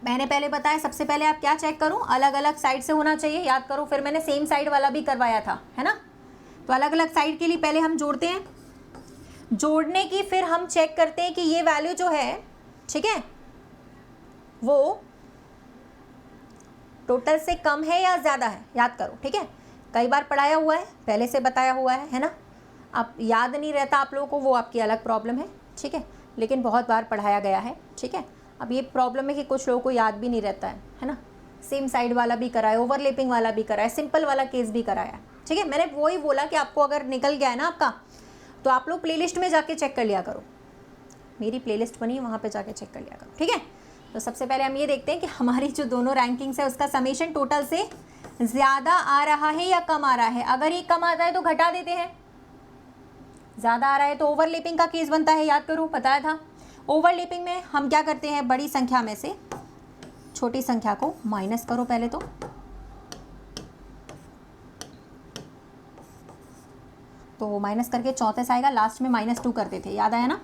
मैंने पहले बताया सबसे पहले आप क्या चेक करूं, अलग अलग साइड से होना चाहिए, याद करो। फिर मैंने सेम साइड वाला भी करवाया था, है ना। तो अलग अलग साइड के लिए पहले हम जोड़ते हैं, जोड़ने की फिर हम चेक करते हैं कि ये वैल्यू जो है, ठीक है, वो टोटल से कम है या ज़्यादा है, याद करो, ठीक है। कई बार पढ़ाया हुआ है, पहले से बताया हुआ है ना। अब याद नहीं रहता आप लोगों को, वो आपकी अलग प्रॉब्लम है, ठीक है, लेकिन बहुत बार पढ़ाया गया है, ठीक है। अब ये प्रॉब्लम है कि कुछ लोगों को याद भी नहीं रहता है ना। सेम साइड वाला भी कराया, ओवरलैपिंग वाला भी कराया, सिंपल वाला केस भी कराया, ठीक है। मैंने वही बोला कि आपको अगर निकल गया है ना आपका, तो आप लोग प्लेलिस्ट में जाके चेक कर लिया करो, मेरी प्लेलिस्ट बनी है वहाँ पे जाके चेक कर लिया करो, ठीक है। तो सबसे पहले हम ये देखते हैं कि हमारी जो दोनों रैंकिंग्स है उसका समेशन टोटल से ज़्यादा आ रहा है या कम आ रहा है। अगर ये कम आता है तो घटा देते हैं, ज़्यादा आ रहा है तो ओवरलैपिंग का केस बनता है, याद करो, बताया था। ओवरलैपिंग में हम क्या करते हैं, बड़ी संख्या में से छोटी संख्या को माइनस करो पहले तो माइनस करके 34 आएगा, लास्ट में -2 करते थे, याद आया ना।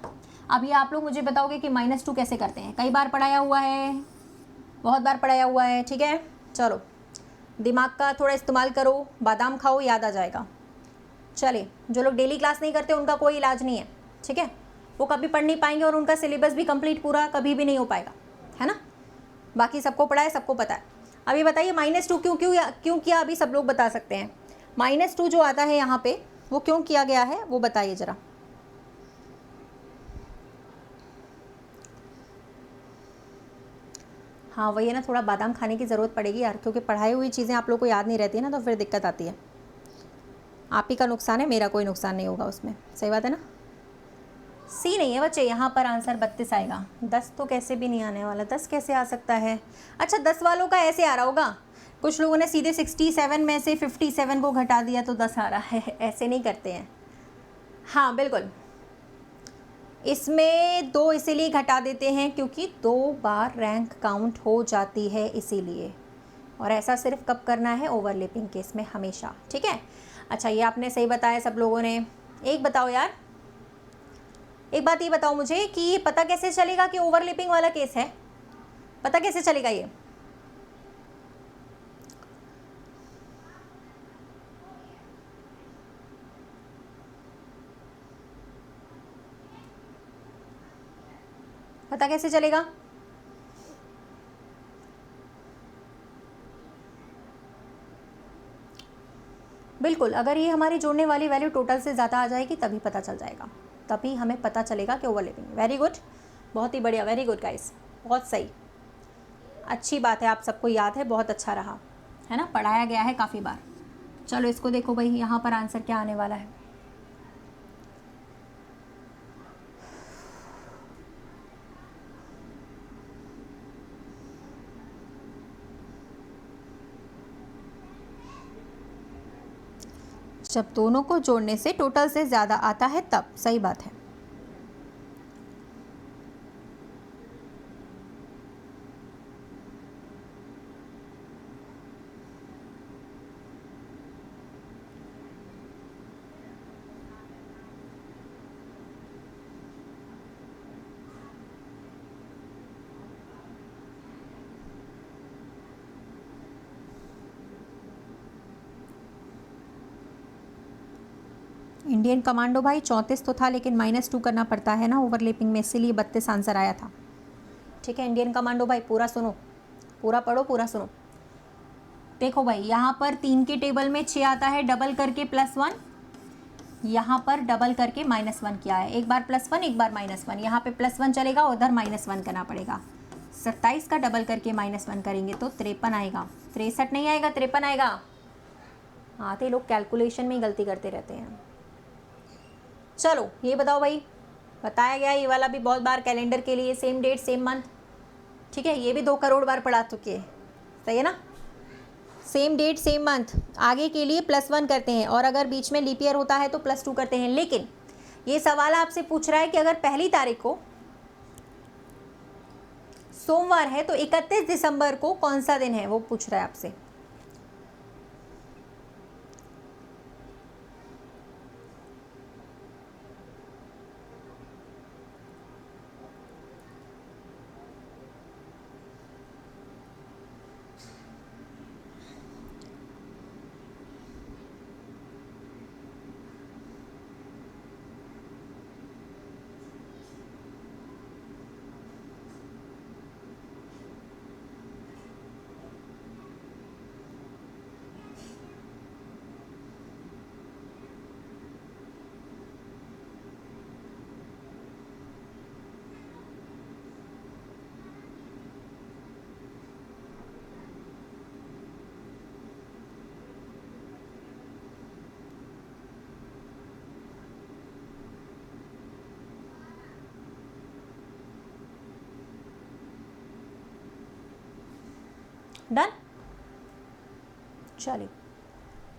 अब ये आप लोग मुझे बताओगे कि -2 कैसे करते हैं। कई बार पढ़ाया हुआ है, बहुत बार पढ़ाया हुआ है, ठीक है। चलो दिमाग का थोड़ा इस्तेमाल करो, बादाम खाओ, याद आ जाएगा। चलिए, जो लोग डेली क्लास नहीं करते उनका कोई इलाज नहीं है, ठीक है, वो कभी पढ़ नहीं पाएंगे और उनका सिलेबस भी कंप्लीट पूरा कभी भी नहीं हो पाएगा, है ना। बाकी सबको पढ़ा है, सबको पता है। अब ये बताइए -2 क्यों किया, अभी सब लोग बता सकते हैं। -2 जो आता है यहाँ पे, वो क्यों किया गया है, वो बताइए ज़रा। हाँ वही है ना, थोड़ा बादाम खाने की ज़रूरत पड़ेगी यार, क्योंकि पढ़ाई हुई चीज़ें आप लोग को याद नहीं रहती है ना, तो फिर दिक्कत आती है। आप ही का नुकसान है, मेरा कोई नुकसान नहीं होगा उसमें, सही बात है ना। सी नहीं है बच्चे, यहाँ पर आंसर 32 आएगा। 10 तो कैसे भी नहीं आने वाला, 10 कैसे आ सकता है। अच्छा 10 वालों का ऐसे आ रहा होगा, कुछ लोगों ने सीधे 67 में से 57 को घटा दिया तो 10 आ रहा है, ऐसे नहीं करते हैं। हाँ बिल्कुल, इसमें 2 इसीलिए घटा देते हैं क्योंकि 2 बार रैंक काउंट हो जाती है इसीलिए, और ऐसा सिर्फ कब करना है, ओवरलैपिंग केस में हमेशा, ठीक है। अच्छा ये आपने सही बताया सब लोगों ने। एक बताओ यार, एक बात ये बताओ मुझे कि ये पता कैसे चलेगा कि ओवरलैपिंग वाला केस है, पता कैसे चलेगा ये। पता कैसे चलेगा। बिल्कुल, अगर ये हमारी जोड़ने वाली वैल्यू टोटल से ज़्यादा आ जाएगी तभी पता चल जाएगा, तभी हमें पता चलेगा कि ओवरलैपिंग। वेरी गुड, बहुत ही बढ़िया, वेरी गुड गाइस, बहुत सही, अच्छी बात है, आप सबको याद है, बहुत अच्छा रहा है ना, पढ़ाया गया है काफ़ी बार। चलो इसको देखो भाई, यहाँ पर आंसर क्या आने वाला है। जब दोनों को जोड़ने से टोटल से ज़्यादा आता है तब, सही बात है। इंडियन कमांडो भाई 34 तो था, लेकिन -2 करना पड़ता है ना ओवरलैपिंग में, इसीलिए 32 आंसर आया था। ठीक है इंडियन कमांडो भाई, पूरा सुनो, पूरा पढ़ो, पूरा सुनो। देखो भाई, यहाँ पर 3 के टेबल में 6 आता है, डबल करके +1, यहाँ पर डबल करके -1 किया है, एक बार +1 एक बार -1, यहाँ पे +1 चलेगा, उधर -1 करना पड़ेगा। 27 का डबल करके -1 करेंगे तो 53 आएगा, 63 नहीं आएगा, 53 आएगा। आते लोग कैलकुलेशन में ही गलती करते रहते हैं। चलो ये बताओ भाई, बताया गया ये वाला भी बहुत बार, कैलेंडर के लिए सेम डेट सेम मंथ, ठीक है, ये भी 2 करोड़ बार पढ़ा चुके हैं, सही है ना। सेम डेट सेम मंथ, आगे के लिए +1 करते हैं, और अगर बीच में लीप ईयर होता है तो +2 करते हैं। लेकिन ये सवाल आपसे पूछ रहा है कि अगर पहली तारीख को सोमवार है तो 31 दिसंबर को कौन सा दिन है, वो पूछ रहा है आपसे। डन। चलिए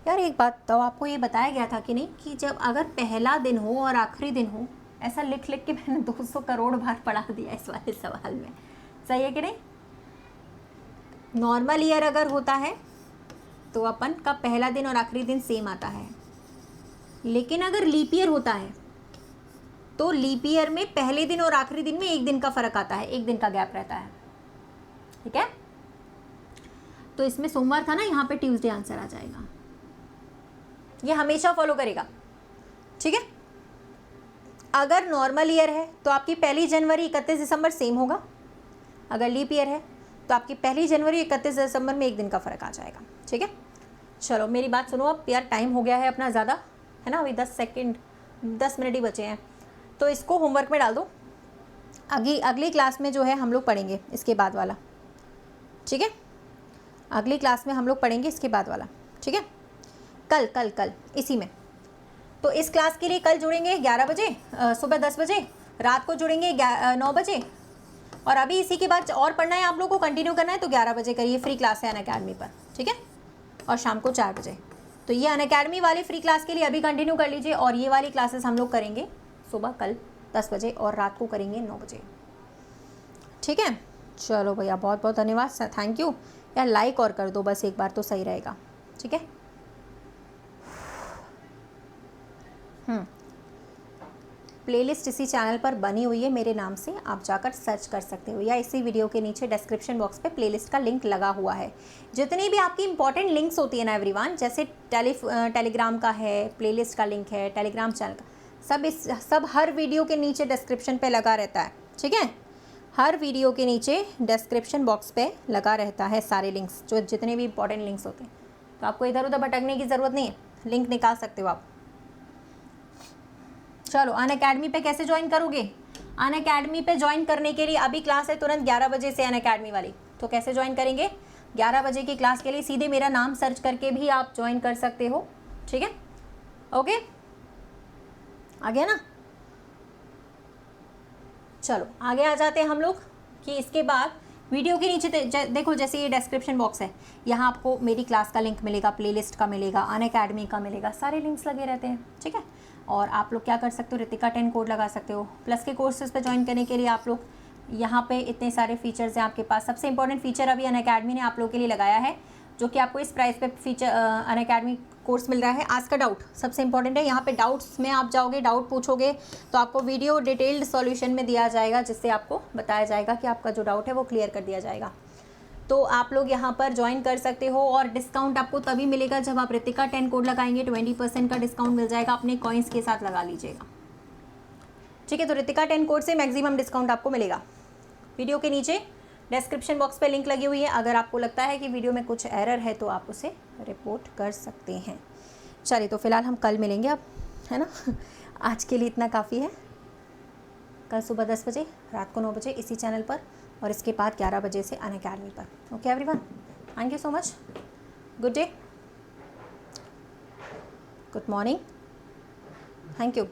यार, एक बात तो आपको ये बताया गया था कि नहीं, कि जब अगर पहला दिन हो और आखिरी दिन हो, ऐसा लिख लिख के मैंने 200 करोड़ बार पढ़ा दिया इस वाले सवाल में, सही है कि नहीं। नॉर्मल ईयर अगर होता है तो अपन का पहला दिन और आखिरी दिन सेम आता है, लेकिन अगर लीप ईयर होता है तो लीप ईयर में पहले दिन और आखिरी दिन में 1 दिन का फर्क आता है, 1 दिन का गैप रहता है, ठीक है। तो इसमें सोमवार था ना, यहाँ पे ट्यूसडे आंसर आ जाएगा, ये हमेशा फॉलो करेगा, ठीक है। अगर नॉर्मल ईयर है तो आपकी 1 जनवरी 31 दिसंबर सेम होगा, अगर लीप ईयर है तो आपकी 1 जनवरी 31 दिसंबर में 1 दिन का फ़र्क आ जाएगा, ठीक है। चलो मेरी बात सुनो अब यार, टाइम हो गया है अपना ज़्यादा, है ना, अभी 10 मिनट ही बचे हैं, तो इसको होमवर्क में डाल दो। अगली क्लास में जो है हम लोग पढ़ेंगे इसके बाद वाला, ठीक है, अगली क्लास में हम लोग पढ़ेंगे इसके बाद वाला, ठीक है। कल इसी में, तो इस क्लास के लिए कल जुड़ेंगे 11 बजे, सुबह 10 बजे, रात को जुड़ेंगे 9 बजे, और अभी इसी के बाद और पढ़ना है आप लोगों को, कंटिन्यू करना है तो 11 बजे करिए, फ्री क्लास है अनअकैडमी पर, ठीक है, और शाम को 4 बजे। तो ये अनअकैडमी वाली फ्री क्लास के लिए अभी कंटिन्यू कर लीजिए, और ये वाली क्लासेस हम लोग करेंगे सुबह कल 10 बजे और रात को करेंगे 9 बजे, ठीक है। चलो भैया, बहुत बहुत धन्यवाद, थैंक यू यार, लाइक और कर दो बस एक बार तो सही रहेगा, ठीक है। प्लेलिस्ट इसी चैनल पर बनी हुई है मेरे नाम से, आप जाकर सर्च कर सकते हो, या इसी वीडियो के नीचे डिस्क्रिप्शन बॉक्स पे प्लेलिस्ट का लिंक लगा हुआ है। जितनी भी आपकी इंपॉर्टेंट लिंक्स होती है ना एवरीवन, जैसे टेलीग्राम का है, प्लेलिस्ट का लिंक है, टेलीग्राम चैनल का, सब हर वीडियो के नीचे डिस्क्रिप्शन पे लगा रहता है, ठीक है। हर वीडियो के नीचे डिस्क्रिप्शन बॉक्स पे लगा रहता है सारे लिंक्स, जो जितने भी इंपॉर्टेंट लिंक्स होते हैं, तो आपको इधर उधर भटकने की ज़रूरत नहीं है, लिंक निकाल सकते हो आप, चलो अनअकैडमी पे कैसे ज्वाइन करोगे? अनअकैडमी पे ज्वाइन करने के लिए अभी क्लास है तुरंत 11 बजे से अनअकैडमी वाली, तो कैसे ज्वाइन करेंगे? 11 बजे की क्लास के लिए सीधे मेरा नाम सर्च करके भी आप ज्वाइन कर सकते हो, ठीक है? ओके, आ गया ना? चलो आगे आ जाते हैं हम लोग कि इसके बाद वीडियो के नीचे देखो, जैसे ये डिस्क्रिप्शन बॉक्स है, यहाँ आपको मेरी क्लास का लिंक मिलेगा, प्लेलिस्ट का मिलेगा, अनअकैडमी का मिलेगा, सारे लिंक्स लगे रहते हैं, ठीक है? और आप लोग क्या कर सकते हो, रितिका 10 कोड लगा सकते हो। प्लस के कोर्सेज पे ज्वाइन करने के लिए आप लोग यहाँ पे इतने सारे फीचर्स हैं आपके पास। सबसे इंपॉर्टेंट फीचर अभी अनअकैडमी ने आप लोगों के लिए लगाया है, जो कि आपको इस price pay feature Unacademy course मिल रहा है। आज का डाउट सबसे इंपॉर्टेंट है, यहाँ पे डाउट्स में आप जाओगे, डाउट पूछोगे तो आपको वीडियो डिटेल्ड सॉल्यूशन में दिया जाएगा, जिससे आपको बताया जाएगा कि आपका जो डाउट है वो क्लियर कर दिया जाएगा। तो आप लोग यहाँ पर ज्वाइन कर सकते हो और डिस्काउंट आपको तभी मिलेगा जब आप रितिका 10 कोड लगाएंगे। 20% का डिस्काउंट मिल जाएगा, अपने कॉइन्स के साथ लगा लीजिएगा, ठीक है? तो रितिका 10 कोड से मैक्सिमम डिस्काउंट आपको मिलेगा। वीडियो के नीचे डिस्क्रिप्शन बॉक्स पे लिंक लगी हुई है, अगर आपको लगता है कि वीडियो में कुछ एरर है तो आप उसे रिपोर्ट कर सकते हैं। चलिए, तो फिलहाल हम कल मिलेंगे अब, है ना? आज के लिए इतना काफ़ी है। कल सुबह 10 बजे, रात को 9 बजे इसी चैनल पर, और इसके बाद 11 बजे से अनअकैडमी पर। Okay everyone, thank you so much, good day, good morning, thank you.